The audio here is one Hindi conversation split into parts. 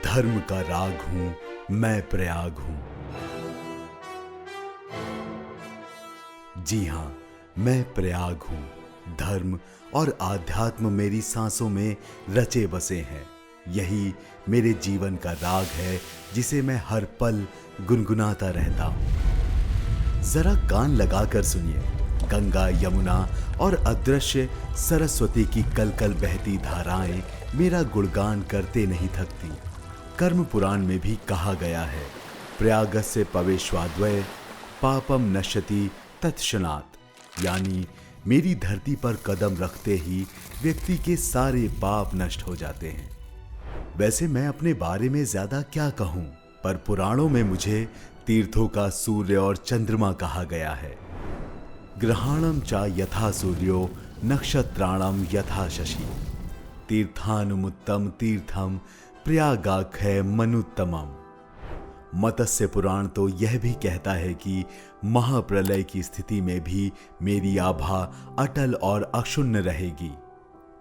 धर्म का राग हूं मैं, प्रयाग हूं। जी हां, मैं प्रयाग हूं। धर्म और आध्यात्म मेरी सांसों में रचे बसे हैं। यही मेरे जीवन का राग है जिसे मैं हर पल गुनगुनाता रहता हूं। जरा कान लगाकर सुनिए, गंगा, यमुना और अदृश्य सरस्वती की कलकल बहती धाराएं मेरा गुणगान करते नहीं थकती। कर्म पुराण में भी कहा गया है, प्रयागस्य पवेश्वाद्वय पापम नश्यति तत्क्षणात्, यानी मेरी धरती पर कदम रखते ही व्यक्ति के सारे पाप नष्ट हो जाते हैं। वैसे मैं अपने बारे में ज्यादा क्या कहूं, पर पुराणों में मुझे तीर्थों का सूर्य और चंद्रमा कहा गया है। ग्रहाणम चा यथा सूर्यो नक्षत्राणम यथा शशि, तीर्थानुमुत्तम तीर्थम प्रयागाख्य मनुत्तमम। मत्स्य पुराण तो यह भी कहता है कि महाप्रलय की स्थिति में भी मेरी आभा अटल और अक्षुण्ण रहेगी।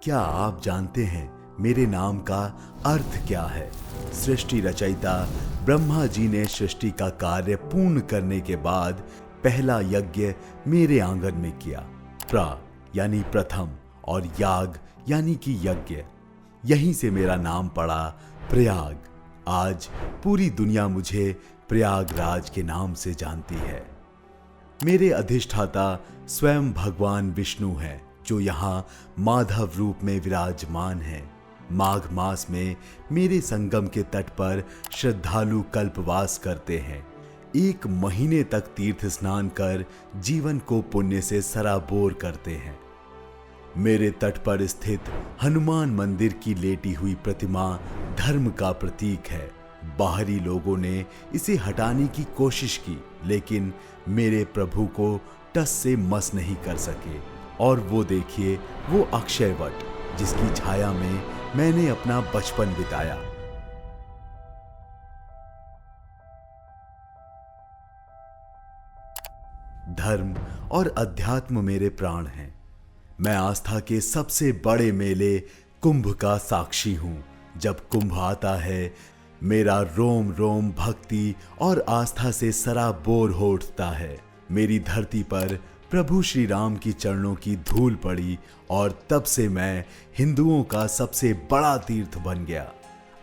क्या आप जानते हैं मेरे नाम का अर्थ क्या है? सृष्टि रचयिता ब्रह्मा जी ने सृष्टि का कार्य पूर्ण करने के बाद पहला यज्ञ मेरे आंगन में किया। प्रा यानी प्रथम और याग यानी कि यज्ञ, यहीं से मेरा नाम पड़ा प्रयाग। आज पूरी दुनिया मुझे प्रयागराज के नाम से जानती है। मेरे अधिष्ठाता स्वयं भगवान विष्णु हैं, जो यहाँ माधव रूप में विराजमान हैं। माघ मास में मेरे संगम के तट पर श्रद्धालु कल्पवास करते हैं। 1 महीने तक तीर्थ स्नान कर जीवन को पुण्य से सराबोर करते हैं। मेरे तट पर स्थित हनुमान मंदिर की लेटी हुई प्रतिमा धर्म का प्रतीक है। बाहरी लोगों ने इसे हटाने की कोशिश की, लेकिन मेरे प्रभु को टस से मस नहीं कर सके। और वो देखिए, वो अक्षय वट, जिसकी छाया में मैंने अपना बचपन बिताया। धर्म और अध्यात्म मेरे प्राण हैं। मैं आस्था के सबसे बड़े मेले कुंभ का साक्षी हूं। जब कुंभ आता है, मेरा रोम रोम भक्ति और आस्था से सराबोर हो उठता है। मेरी धरती पर प्रभु श्री राम की चरणों की धूल पड़ी और तब से मैं हिंदुओं का सबसे बड़ा तीर्थ बन गया।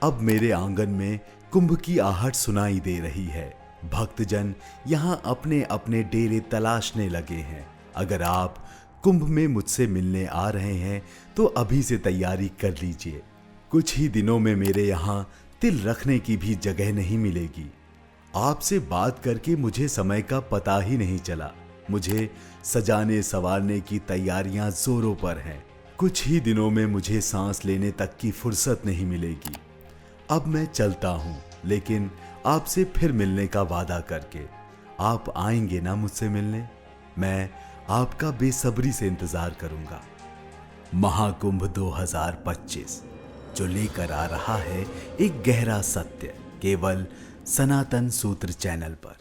अब मेरे आंगन में कुंभ की आहट सुनाई दे रही है। भक्तजन यहाँ अपने अपने डेरे तलाशने लगे हैं। अगर आप कुंभ में मुझसे मिलने आ रहे हैं तो अभी से तैयारी कर लीजिए। कुछ ही दिनों में मेरे यहाँ तिल रखने की भी जगह नहीं मिलेगी। आपसे बात करके मुझे समय का पता ही नहीं चला। मुझे सजाने संवारने की तैयारियां जोरों पर हैं। कुछ ही दिनों में मुझे सांस लेने तक की फुर्सत नहीं मिलेगी। अब मैं चलता हूं, लेकिन आपसे फिर मिलने का वादा करके। आप आएंगे ना मुझसे मिलने? मैं आपका बेसब्री से इंतजार करूंगा। महाकुंभ 2025 जो लेकर आ रहा है एक गहरा सत्य, केवल सनातन सूत्र चैनल पर।